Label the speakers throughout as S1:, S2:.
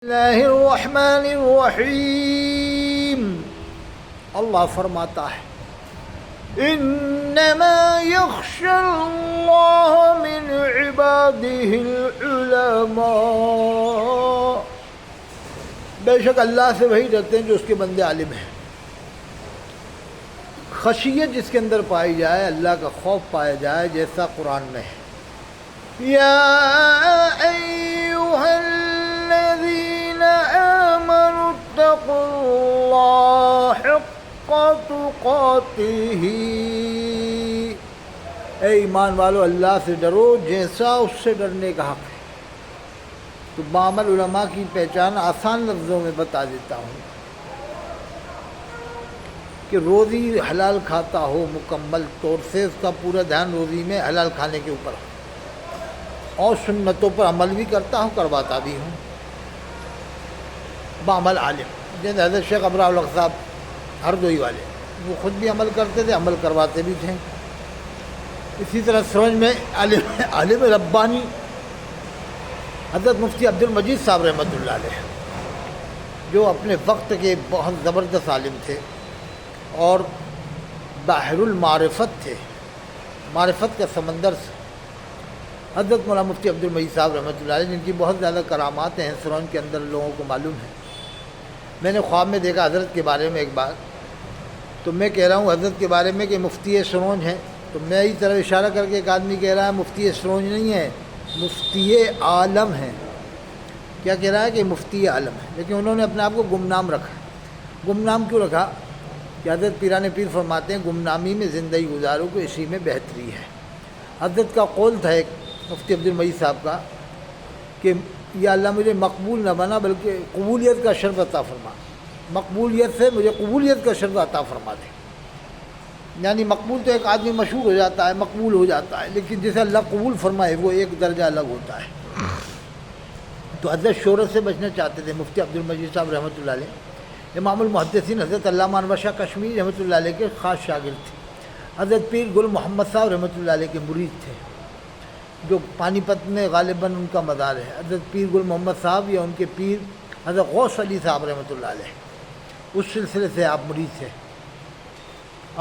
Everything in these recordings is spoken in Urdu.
S1: اللہ الرحمن الرحیم، اللہ فرماتا ہے انما یخشی اللہ من عباده العلماء، بے شک اللہ سے وہی ڈرتے ہیں جو اس کے بندے عالم ہیں۔ خشیت جس کے اندر پائی جائے، اللہ کا خوف پایا جائے، جیسا قرآن میں ہے یا ایھا الذین آمنوا اتقوا اللہ حق تقاتہ، اے ایمان والو اللہ سے ڈرو جیسا اس سے ڈرنے کا حق ہے۔ تو بعمل علماء کی پہچان آسان لفظوں میں بتا دیتا ہوں کہ روزی حلال کھاتا ہو مکمل طور سے، اس کا پورا دھیان روزی میں حلال کھانے کے اوپر ہو، اور سنتوں پر عمل بھی کرتا ہوں، کرواتا بھی ہوں۔ بعمل عالم، جیسے حضرت شیخ ابرار الحق صاحب ہردوئی والے، وہ خود بھی عمل کرتے تھے، عمل کرواتے بھی تھے۔ اسی طرح سمجھ میں عالم ربانی حضرت مفتی عبد المجید صاحب رحمۃ اللہ علیہ، جو اپنے وقت کے بہت زبردست عالم تھے اور بحر المعرفت تھے، معرفت کا سمندر سے۔ حضرت مولانا مفتی عبد المجید صاحب رحمۃ اللہ علیہ، جن کی بہت زیادہ کرامات ہیں سرون کے اندر، لوگوں کو معلوم ہے۔ میں نے خواب میں دیکھا حضرت کے بارے میں ایک بات، تو میں کہہ رہا ہوں حضرت کے بارے میں کہ مفتی سرونج ہیں، تو میں ہی طرف اشارہ کر کے ایک آدمی کہہ رہا ہے مفتی سرونج نہیں ہے، مفتی عالم ہیں۔ کیا کہہ رہا ہے کہ مفتی عالم ہے، لیکن انہوں نے اپنے آپ کو گمنام رکھا۔ گمنام کیوں رکھا؟ کہ حضرت پیران پیر فرماتے ہیں گمنامی میں زندگی گزارو کو اسی میں بہتری ہے۔ حضرت کا قول تھا ایک مفتی عبد المجید صاحب کا کہ یا اللہ مجھے مقبول نہ بنا بلکہ قبولیت کا شرف عطا فرما، مقبولیت سے مجھے قبولیت کا شرف عطا فرما دے۔ یعنی مقبول تو ایک آدمی مشہور ہو جاتا ہے، مقبول ہو جاتا ہے، لیکن جسے اللہ قبول فرمائے وہ ایک درجہ الگ ہوتا ہے۔ تو حضرت شہرت سے بچنا چاہتے تھے مفتی عبد المجید صاحب رحمۃ اللہ علیہ۔ امام المحدثین حضرت علامہ انور شاہ کشمیری رحمۃ اللہ علیہ کے خاص شاگرد تھے۔ حضرت پیر گل محمد صاحب رحمۃ اللہ علیہ کے مرید تھے، جو پانی پت میں غالباً ان کا مزار ہے۔ حضرت پیر گل محمد صاحب یا ان کے پیر حضرت غوث علی صاحب رحمۃ اللہ علیہ، اس سلسلے سے آپ مرید تھے،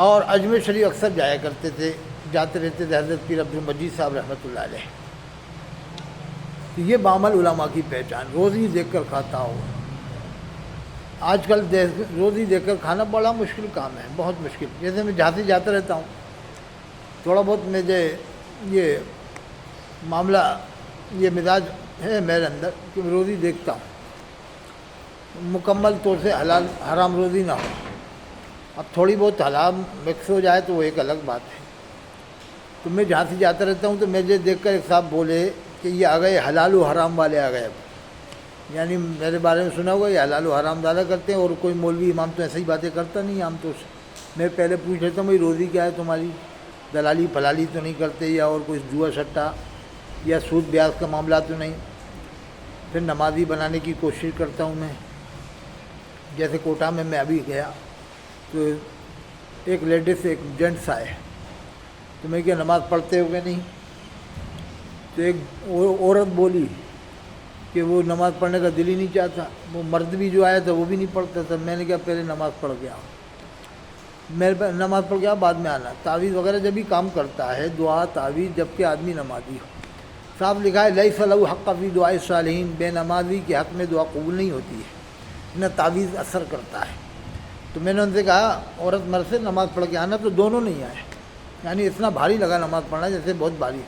S1: اور اجمیر شریف اکثر جایا کرتے تھے، جاتے رہتے تھے حضرت پیر عبد المجید صاحب رحمۃ اللہ علیہ۔ یہ بعمل علماء کی پہچان، روزی دیکھ کر کھاتا ہو۔ آج کل روزی دیکھ کر کھانا بڑا مشکل کام ہے، بہت مشکل۔ جیسے میں جھانسی جاتا رہتا ہوں، تھوڑا بہت مجھے یہ معاملہ، یہ مزاج ہے میرے اندر کہ میں روزی دیکھتا ہوں، مکمل طور سے حلال حرام روزی نہ ہو۔ اب تھوڑی بہت حلال مکس ہو جائے تو وہ ایک الگ بات ہے۔ تو میں جہاں سے جاتا رہتا ہوں تو مجھے دیکھ کر ایک صاحب بولے کہ یہ آ گئے حلال و حرام والے آ گئے۔ اب یعنی میرے بارے میں سنا ہوگا یہ حلال و حرام زیادہ کرتے ہیں، اور کوئی مولوی امام تو ایسی باتیں کرتا نہیں عام طور سے۔ میں پہلے پوچھ لیتا ہوں بھائی روزی کیا ہے تمہاری، دلالی پلالی تو نہیں کرتے، یا اور کوئی جوا سٹا یا سود بیاض کا معاملہ تو نہیں؟ پھر نمازی بنانے کی کوشش کرتا ہوں میں۔ جیسے کوٹا میں ابھی گیا تو ایک لیڈیز ایک جینٹس آئے، تو میں کیا نماز پڑھتے ہوئے نہیں؟ تو ایک عورت بولی کہ وہ نماز پڑھنے کا دل ہی نہیں چاہتا۔ وہ مرد بھی جو آیا تھا وہ بھی نہیں پڑھتا تھا۔ میں نے کہا پہلے نماز پڑھ کے آؤ، نماز پڑھ کے آؤ بعد میں آنا۔ تعویذ وغیرہ جب بھی کام کرتا ہے، دعا تعویذ، جب کہ آدمی نمازی ہو۔ صاحب لکھا ہے لیس لہ حق فی دعاء الصالحین، بے نمازی کے حق میں دعا قبول نہیں ہوتی ہے، نہ تعویذ اثر کرتا ہے۔ تو میں نے ان سے کہا عورت مرد سے نماز پڑھ کے آنا، تو دونوں نہیں آئے۔ یعنی اتنا بھاری لگا نماز پڑھنا جیسے بہت بھاری۔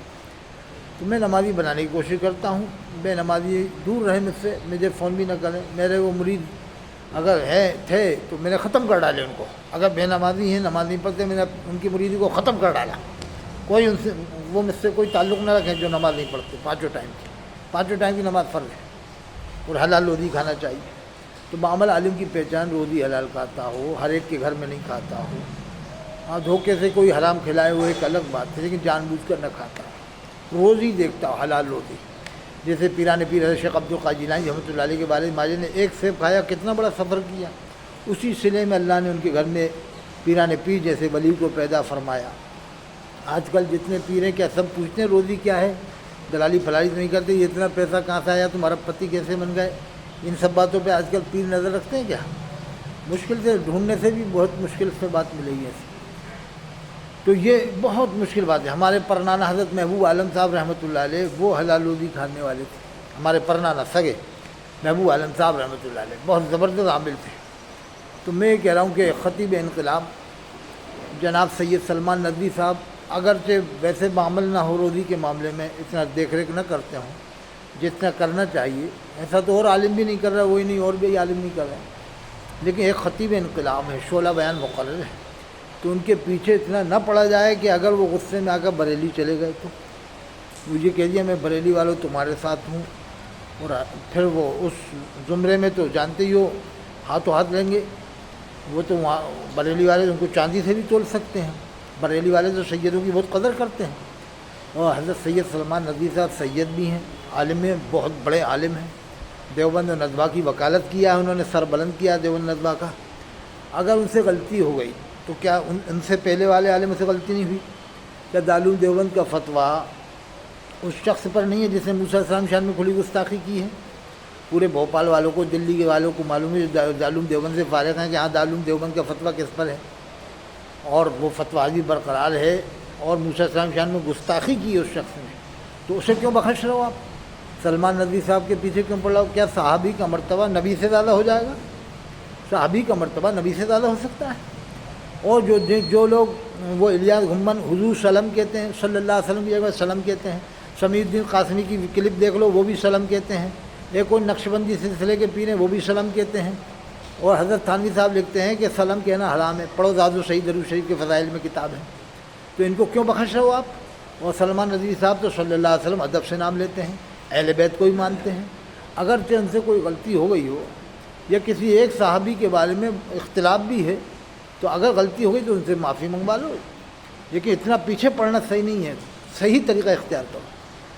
S1: تو میں نمازی بنانے کی کوشش کرتا ہوں، بے نمازی دور رہے مجھ سے، مجھے فون بھی نہ کریں۔ میرے وہ مرید اگر تھے تو میں نے ختم کر ڈالے ان کو۔ اگر بے نمازی ہیں، نماز نہیں پڑھتے، میں نے ان کی مریدی کو ختم کر ڈالا۔ کوئی ان سے، وہ مجھ سے کوئی تعلق نہ رکھیں جو نماز نہیں پڑھتے۔ پانچوں ٹائم کی نماز فرض ہے، اور حلال روزی کھانا چاہیے۔ تو بعمل عالم کی پہچان روزی حلال کھاتا ہو، ہر ایک کے گھر میں نہیں کھاتا ہو۔ ہاں دھوکے سے کوئی حرام کھلائے وہ ایک الگ بات ہے، لیکن جان بوجھ کر نہ کھاتا ہو، روزی دیکھتا ہو، حلال روزی۔ جیسے پیران پیر حضرت شیخ عبد القادر جیلانی رحمۃ اللہ علیہ کے بارے میں ماجد نے ایک سیب کھایا، کتنا بڑا سفر کیا۔ اسی سلے میں اللہ نے ان کے گھر میں پیران پیر جیسے ولی کو پیدا فرمایا۔ آج کل جتنے پیر ہیں کیا سب پوچھتے ہیں روزی کیا ہے؟ دلالی فلالی تو نہیں کرتے، یہ اتنا پیسہ کہاں سے آیا، تمہارا پتی کیسے بن گئے؟ ان سب باتوں پہ آج کل پیر نظر رکھتے ہیں کیا؟ مشکل سے ڈھونڈنے سے بھی بہت مشکل سے بات ملے گی ایسی. تو یہ بہت مشکل بات ہے. ہمارے پرنانا حضرت محبوب عالم صاحب رحمۃ اللہ علیہ وہ حلال روزی کھانے والے تھے. ہمارے پرنانا سگے محبوب عالم صاحب رحمۃ اللہ علیہ بہت زبردست عامل تھے. تو میں یہ کہہ رہا ہوں کہ خطیب انقلاب جناب سید سلمان ندوی صاحب اگرچہ ویسے معامل نہ ہو روزی کے معاملے میں اتنا دیکھ ریکھ نہ کرتے ہوں جتنا کرنا چاہیے، ایسا تو اور عالم بھی نہیں کر رہا، وہی نہیں اور بھی عالم نہیں کر رہے ہیں، لیکن ایک خطیب انقلاب ہے، شعلہ بیان مقرر ہے، تو ان کے پیچھے اتنا نہ پڑا جائے کہ اگر وہ غصے میں آ کر بریلی چلے گئے تو مجھے کہہ دیا میں بریلی والوں تمہارے ساتھ ہوں، اور پھر وہ اس زمرے میں تو جانتے ہی ہو ہاتھوں ہاتھ لیں گے. وہ تو وہاں بریلی والے ان کو چاندی سے بھی تول سکتے ہیں. بریلی والے تو سیدوں کی بہت قدر کرتے ہیں. اور حضرت سید سلمان ندوی صاحب سید بھی ہیں، عالم ہیں، بہت بڑے عالم ہیں. دیوبند ندوہ کی وکالت کیا ہے انہوں نے، سر بلند کیا دیوبند ندوہ کا. اگر ان سے غلطی ہو گئی تو کیا ان سے پہلے والے عالم سے غلطی نہیں ہوئی؟ کیا دارالعلوم دیوبند کا فتویٰ اس شخص پر نہیں ہے جس نے موسیٰ السلام شان میں کھلی گستاخی کی ہے؟ پورے بھوپال والوں کو، دلی کے والوں کو معلوم ہے جو دارالعلوم دیوبند سے فارغ ہیں کہ ہاں دارالعلوم دیوبند کا فتویٰ کس پر ہے، اور وہ فتویٰ بھی برقرار ہے، اور موسیٰ السلام شان میں گستاخی کی ہے اس شخص نے، تو اسے کیوں بخش رہے ہو آپ؟ سلمان ندوی صاحب کے پیچھے کیوں پڑ رہا ہو؟ کیا صحابی کا مرتبہ نبی سے زیادہ ہو جائے گا؟ صحابی کا مرتبہ نبی سے زیادہ ہو سکتا ہے؟ اور جو لوگ وہ الیاس گھمن حضور سلم کہتے ہیں، صلی اللہ علیہ وسلم کی جگہ سلم کہتے ہیں، سمیع الدین قاسمی کی کلپ دیکھ لو وہ بھی سلم کہتے ہیں، ایک کوئی نقشبندی سلسلے کے پیر ہیں وہ بھی سلم کہتے ہیں، اور حضرت تھانوی صاحب لکھتے ہیں کہ سلم کہنا حرام ہے. پڑھو زاد و صحیح درود شریف کے فضائل میں کتاب ہے. تو ان کو کیوں بخش رہے ہو آپ؟ اور سلمان ندوی صاحب تو صلی اللہ علیہ وسلم ادب سے نام لیتے ہیں، اہل بیت کو ہی مانتے ہیں. اگرچہ ان سے کوئی غلطی ہو گئی ہو یا کسی ایک صحابی کے بارے میں اختلاف بھی ہے تو اگر غلطی ہو گئی تو ان سے معافی منگوا لو، لیکن اتنا پیچھے پڑنا صحیح نہیں ہے. صحیح طریقہ اختیار کرو.